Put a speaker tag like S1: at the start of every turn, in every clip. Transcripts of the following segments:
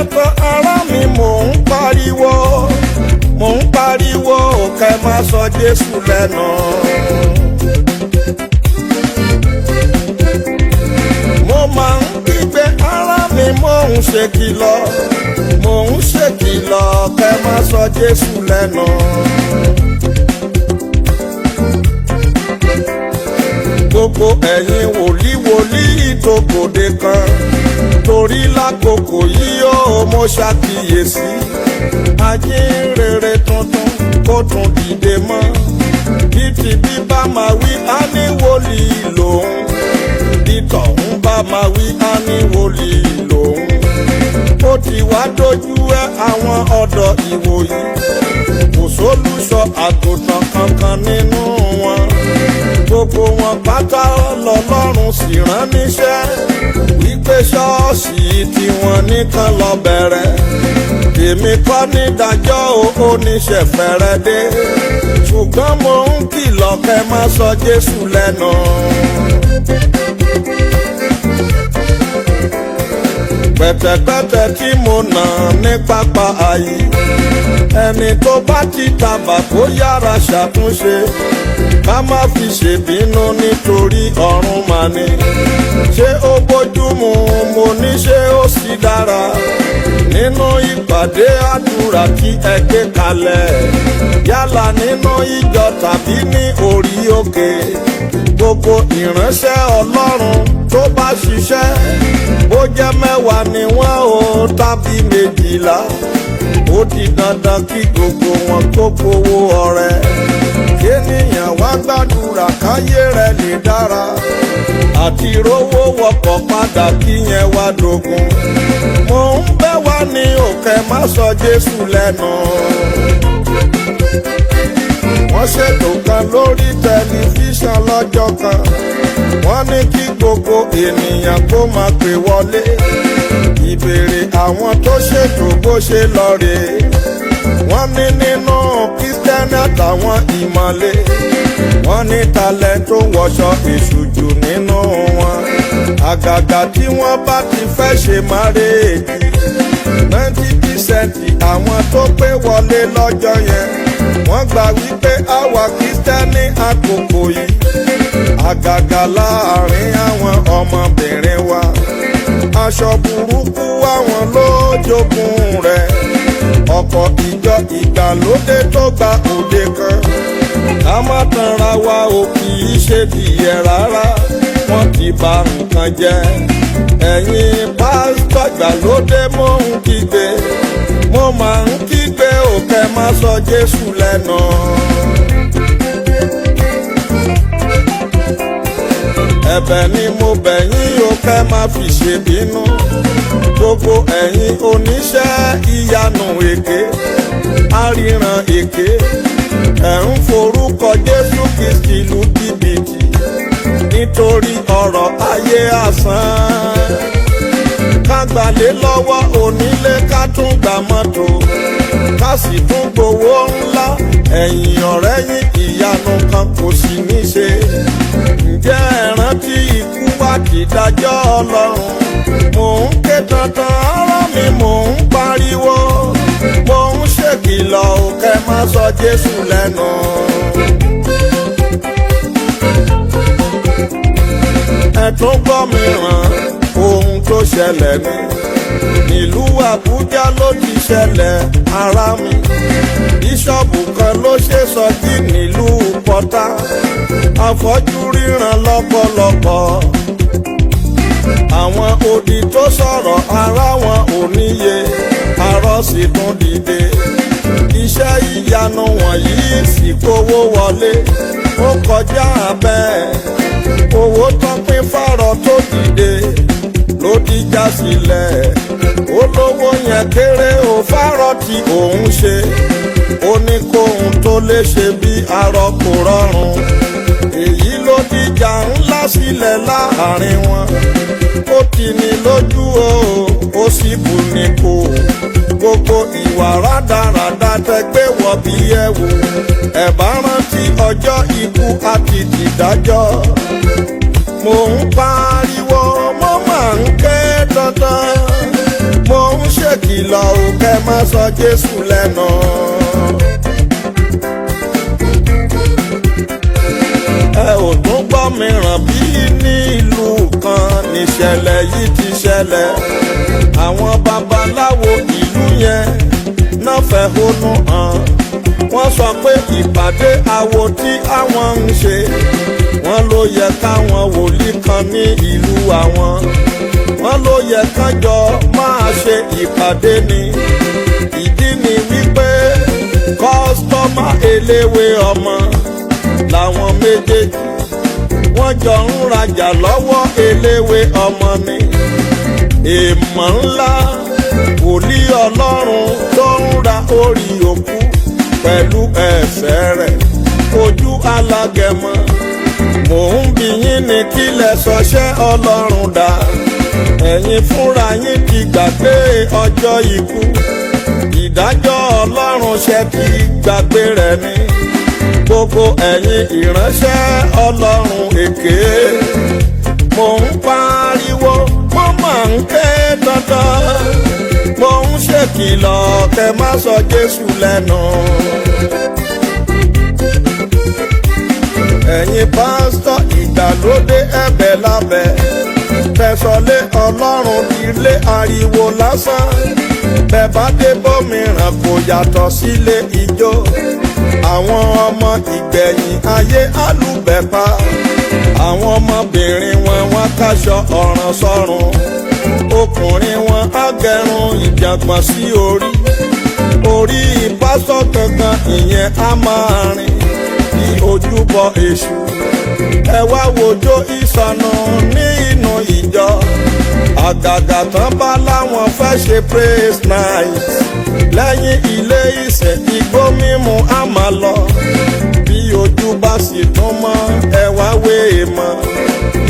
S1: dandan ará mi mò ń pariwo kẹ́ má sọ Jésù lẹ́nu. Mo máa ń kígbe ará mi mò ń ṣèkìlọ̀ kẹ́ má sọ Jésù lẹ́nu. Gbogbo ẹ̀yin wòlíì tó gbòde kan, torí lákòókò yìí ó mo ṣàkíyèsí ajínrere tuntun kó tún dìde mọ́. Títí bí bá máa wí á ní wòlíì lòun, ìtọ̀hún bá máa wí á ní wòlíì lòun. Ó ti wá dojú ẹ àwọn ọ̀dọ́ ìwòyí, kò sólùṣọ́ àgùntàn kankan nínú wọn. Gbogbo wọn pátá lọ́lọ́run sì rán níṣẹ́, wípé ṣọ́ọ̀ṣì tiwọn nìkan lọ bẹ̀rẹ̀. Èmi kọ́ nídàájọ́ oníṣẹ́ fẹ́rẹ́ dé, ṣùgbọ́n mo ń kìlọ̀ kẹ́ má sọ Jésù lẹ́nu. Pẹ̀tẹ̀pẹ̀tẹ̀ tí mo nà ní pápá ayé, ẹni tó bá ti tàbà kó yára ṣàtúnṣe, ká má fi ṣèbínú nítorí ọ̀run mà ní. Ṣé ó bójúmu? Mo ní ṣé ó sì dára nínú ìpàdé àdúrà tí ẹ gbé kalẹ̀, yálà nínú ìjọ tàbí ní orí òkè. Gbogbo ìránṣẹ́ Ọlọ́run tó bá ṣiṣẹ́, bó jẹ́ 10 ni wọ́n ò tàbí 12, ó di dandan kí gbogbo wọn kó gbowó ọrẹ. Kéèyàn wá gbàdúrà káyé rẹ̀ lè dára, àti rówó wọkọ̀ padà kíyẹn wá dogun. Mo ń bẹ̀ wá ní òkè má sọ Jésù lẹ́nu. Wọ́n ṣètò kan lórí tẹlifíṣàn lọ́jọ́ kan, wọ́n ní kí gbogbo ènìyàn kó máa pè wọlé. Ìbéèrè àwọn tó ṣètò bó ṣe lọ rèé, wọ́n ní nínú Kristẹni àtàwọn ìmọ̀le, wọ́n ní talẹ̀ tó wọṣọ èṣù jù nínú wọn. Àgàgà tí wọ́n bá ti fẹ́ ṣe márèèjì, 90% àwọn tó pé wọlé lọ́jọ́ yẹn, wọ́n gbà wípé àwa Kristẹni àkókò yìí, àgàgà láàrin àwọn ọmọbìnrin wa, aṣọ burúkú àwọn ló jogún rẹ̀. Ọkọ̀ ìjọ ìgbàlódé tó gba òde kan, ká má tanra wa ò kì í ṣe tìyẹ rárá, wọ́n ti bà nǹkan jẹ́. Ẹ̀yin pásítọ̀ ìgbàlódé mò ń kígbe, mo máa ń kígbe òkè má sọ Jésù lẹ́nu. Ẹ̀bẹ̀ ni mo bẹ̀ yín o kẹ́ má fi ṣèbínú. Gbogbo ẹ̀yin oníṣẹ́ ìyanu èké, aríran èké, ẹ̀ ń forúkọ Jésù Kristi lu jìbìtì nítorí ọ̀rọ̀ ayé asán. Ká gbalé lọ́wọ́ onílé, ká tún gba mọ́tò, ká sì tún gbowó ńlá. Ẹ̀yin ọ̀rẹ́ yín ìyanu kan kò sì ní ṣe. Ǹjẹ́ ẹ rántí ikú wá kìdájọ́ Ọlọ́run? Mò ń ké tantan ará mi, mò ń pariwo, mò ń ṣèkìlọ̀ kẹ́ má sọ Jésù lẹ́nu. Ẹ tún gbọ́ mi ràn ohun tó ṣẹlẹ̀ ní ìlú Àbújá ló ti ṣẹlẹ̀ ará mi. Bíṣọ̀bù kan ló ṣe sọjí nílùú Pọ́tà, afọ́jú ríran lọ́pọ̀lọpọ̀. Àwọn odi tó sọ̀rọ̀ ara wọn ò níye, arọ́ sì tún dìde. Iṣẹ́ ìyanu wọ̀nyí sì kówó wọlé, ó kọjá bẹ́ẹ̀. Owó tán pín fárọ̀ tó dìde ló dìjà sílẹ̀. Olówó yẹn kéré ó fárọ̀ tí òun ṣe, ó ní kóhun tó lè ṣe bí arọ kò rọrùn. Èyí ló dìjà ńlá sílẹ̀ láàrin wọn. Ó tì ní lójú ó sì bù ní kò. Gbogbo ìwà rádaràda tẹgbẹ́ wọ̀ bí ẹ̀wù. Ẹ bá rántí ọjọ́ ikú àti ìdájọ́. Mo ń pariwo, mo máa ń ké dandan, mo ń ṣe ṣèkìlọ̀ o kẹ́ má sọ Jésù lẹ́nu. Ẹ ò tún gbọ́ mìíràn bí ní ìlú kan níṣẹ̀lẹ̀ yìí ti ṣẹlẹ̀. Àwọn babaláwo ìlú yẹn náà fẹ̀hónú hàn. Wọ́n sọ pé ìpàdé awo tí àwọn ń ṣe, wọ́n ló yẹ káwọn wòlíì kan ní ìlú àwọn. Wọ́n ló yẹ kán jọ máa ṣe ìpàdé ni. Ìdí ni wípé kọ́sítọ́mà eléwé ọmọ làwọn méjèèjì. Wọ́n jọ ń rajà lọ́wọ́ eléwé ọmọ ni. Èèmọ̀ ńlá wòlíì Ọlọ́run tó ń ra orí òkú pẹ̀lú ẹsẹ̀ rẹ̀ ojú alágẹmọ. Mò ń bi yín ní kílẹ̀ sọṣẹ́ Ọlọ́run dà. Ẹ̀yin fúnra yín ti gbàgbé ọjọ́ ikú. Ìdájọ́ Ọlọ́run ṣe ti gbàgbé rẹ̀ ni. Gbogbo ẹ̀yin ìránṣẹ́ Ọlọ́run èké. Mò ń pariwo, mo máa ń ké dandan. Mo ń ṣèkìlọ̀ kẹ́ má sọ Jésù lẹ́nu. Ẹ̀yin pásítọ̀ ìgbàlódé ẹ̀bẹ̀ lábẹ́. Tẹ̀sọ̀lé Ọlọ́run ilé ariwo lásán. Bẹ́ẹ̀ bá dé bómìíràn kò yàtọ̀ sílé ijó. Àwọn ọmọ ìgbẹ̀yìn ayé alùbẹ̀pà. Àwọn ọmọbìnrin wọn wá káṣọ ọ̀ràn sọ́run. Ọkùnrin wọn á gẹrun ìjàngbọ̀n sí orí. Orí pásítọ̀ gangan ìyẹn á máa rìn bí ojúbọ èṣù. Ẹ wá wòjó ìsọnù ní inú ìjọ. Àgàgà tán bá láwọn fẹ́ ṣe praise night. Lẹ́yìn ilé ìsìn igbó mímu á máa lọ. Bí ojú bá sì tún mọ́ ẹ wá wé e mọ́.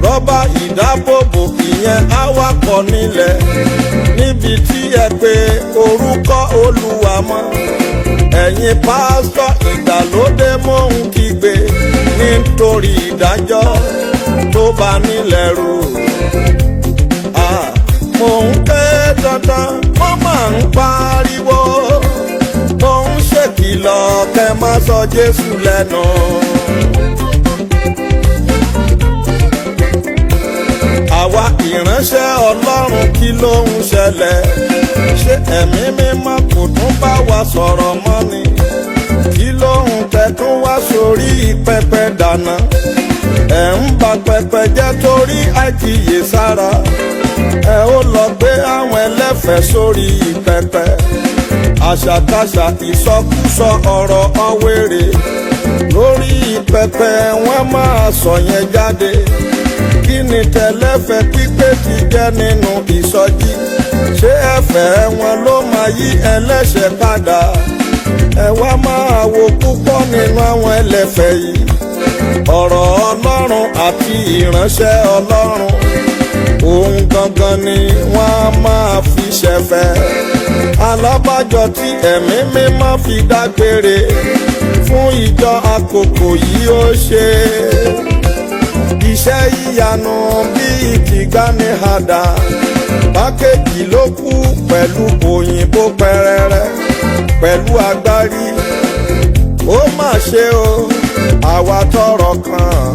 S1: Rọ́bà ìdábòbò ìyẹn á wá kọ nílẹ̀. Níbi tí ẹ pé orúkọ Olúwa mọ́. Ẹ̀yin pásítọ̀ ìgbàlódé mò ń kígbe nítorí ìdájọ́ tó bá nílẹ̀ rú. Mò ń ké dandan, mo máa ń pariwo. Mo ń ṣèkìlọ̀ kẹ́ má sọ Jésù lẹ́nu. Àwa ìránṣẹ́ Ọlọ́run kí ló ń ṣẹlẹ̀? Ṣé ẹ̀mí mímọ́ kò tún bá wa sọ̀rọ̀ mọ́ ni? Kí ló ń tẹ̀tún wá sórí pẹpẹ dáná? Ẹ̀ ń ba pẹpẹ jẹ́ torí àìkíyèsára. Ẹ ó lọ gbé àwọn ẹlẹ́fẹ̀ẹ́ sórí pẹpẹ. Àṣàkáṣà ìsọkúsọ ọ̀rọ̀ ọ̀wẹ́rẹ́ lórí pẹpẹ wọ́n máa sọ yẹn jáde. Kí ni tẹ̀lẹ́fẹ̀ pípé ti jẹ́ nínú ìsọjí? Ṣé ẹ̀fẹ̀ wọn ló máa yí ẹlẹ́ṣẹ̀ padà? Ẹ wá máa wo púpọ̀ nínú àwọn ẹlẹ́fẹ̀ yìí. Ọ̀rọ̀ Ọlọ́run àti ìránṣẹ́ Ọlọ́run, ohun gangan ni wọ́n á máa fi ṣẹ̀fẹ̀. Alábàjọ tí ẹ̀mí mímọ́ fi dágbére fún ìjọ àkókò yìí ó ṣe. Iṣẹ́ ìyanu bíi tìgbani hàdà. Pákéjì ló kú pẹ̀lú òyìnbó pẹrẹrẹ pẹ̀lú agbárí. Ó mà ṣe o, àwa tọrọ kan.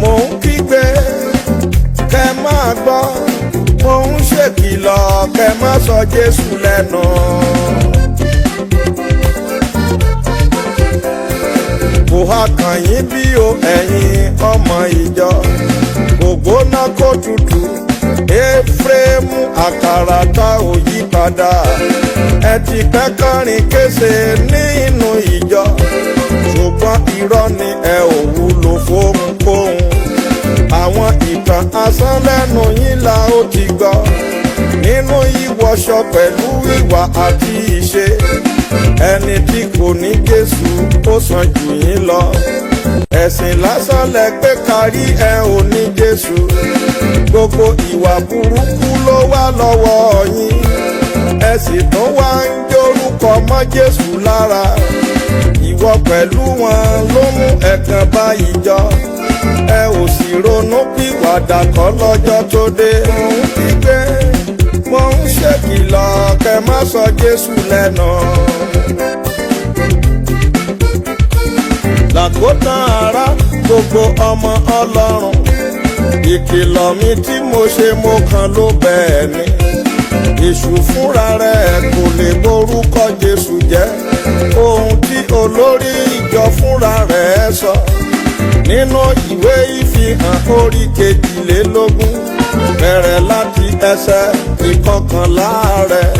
S1: Mò ń kígbe kẹ́ máa gbọ́. Mo ń ṣèkìlọ̀ kẹ́ má sọ Jésù lẹ́nu. Kò há kàn yín bí o ẹ̀yin ọmọ ìjọ. Ògbóná kó tutù, Éfrémù àkàrà tá ò yí padà. Ẹ ti pẹ́ kọrin kése nínú ìjọ. Ṣùgbọ́n irọ́ ni ẹ ò wúlò fóhunkóhun. Àwọn ìtàn asán lẹ́nu yín la ó ti gbọ́. Nínú ìwọṣọ pẹ̀lú ìwà àti ìṣe. Ẹni tí kò ní Jésù ó sàn jù yín lọ. Ẹ̀sìn lásán lẹ gbé kárí ẹ ò ní Jésù. Gbogbo ìwà burúkú ló wà lọ́wọ́ yín. Ẹ sì tún wá ń jórúkọ mọ́ Jésù lára. Ìwọ pẹ̀lú wọn ló mú ẹ̀gàn bá ìjọ. Ẹ ò sì ronú pìwàdà kọ́ lọ́jọ́ tó dé. Mo ń kígbe, mo ń ṣèkìlọ̀ kẹ́ má sọ Jésù lẹ́nu. Làkótán ará gbogbo ọmọ Ọlọ́run, ìkìlọ̀ mi tí mo ṣe mo kàn ló bẹ́ẹ̀ ni. Èṣù fúnra rẹ̀ kò lè borúkọ Jésù jẹ́, ohun tí olórí ìjọ fúnra rẹ̀ sọ nínú ìwé ìfihàn orí 22 bẹ̀rẹ̀ láti ẹsẹ̀ 11 rẹ̀.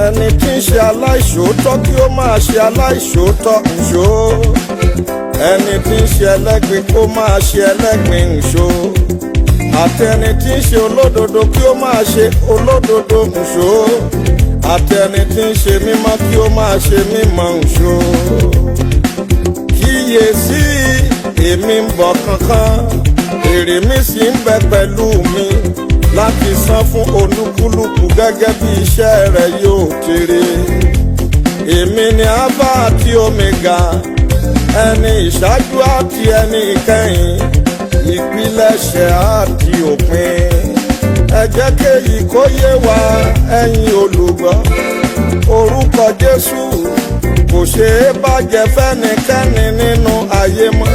S1: Ẹni tí ń ṣe aláìṣòótọ́ kí ó máa ṣe aláìṣòótọ́ nṣó, ẹni tí ń ṣe ẹlẹ́gbin kó máa ṣe ẹlẹ́gbin nṣó, àti ẹni tí ń ṣe olódodo kí ó máa ṣe olódodo nṣó, àti ẹni tí ń ṣe mímọ́ kí ó máa ṣe mímọ́ nṣó. Kíyèsí èmi ń bọ̀ kánkán, èrè mi sì ń bẹ pẹ̀lú mi láti san fún olúkúlùkù gẹ́gẹ́ bí iṣẹ́ rẹ̀ yóò kéré. Èmi ni Alpha àti Omega, ẹni ìṣáájú àti ẹni ìkẹyìn, ìpilẹ̀ṣẹ̀ àti òpin. Ẹ jẹ́ kéyìí kó yé wa ẹ̀yin olùgbọ́, orúkọ Jésù kò ṣeé bàjẹ́ fẹ́nikẹ́ni nínú ayé mọ́,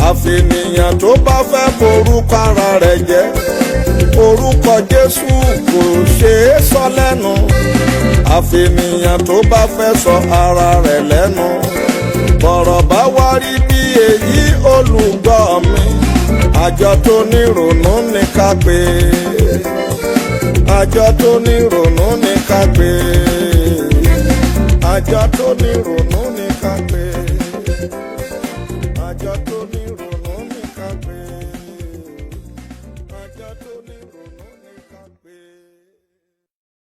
S1: àfẹnìyàn tó bá fẹ́ borúkọ ara rẹ̀ jẹ́. Orúkọ Jésù kò ṣeé sọ lẹ́nu, àfẹnìyàn tó bá fẹ́ sọ ara rẹ̀ lẹ́nu. Bọ̀rọ̀ bá wá rí bí èyí olùgbọ́ mi, àjọ tó ní ìrònú ní ká pè, àjọ tó ní ìrònú ní ká pè, àjọ tó ní ìrònú ní ká pè.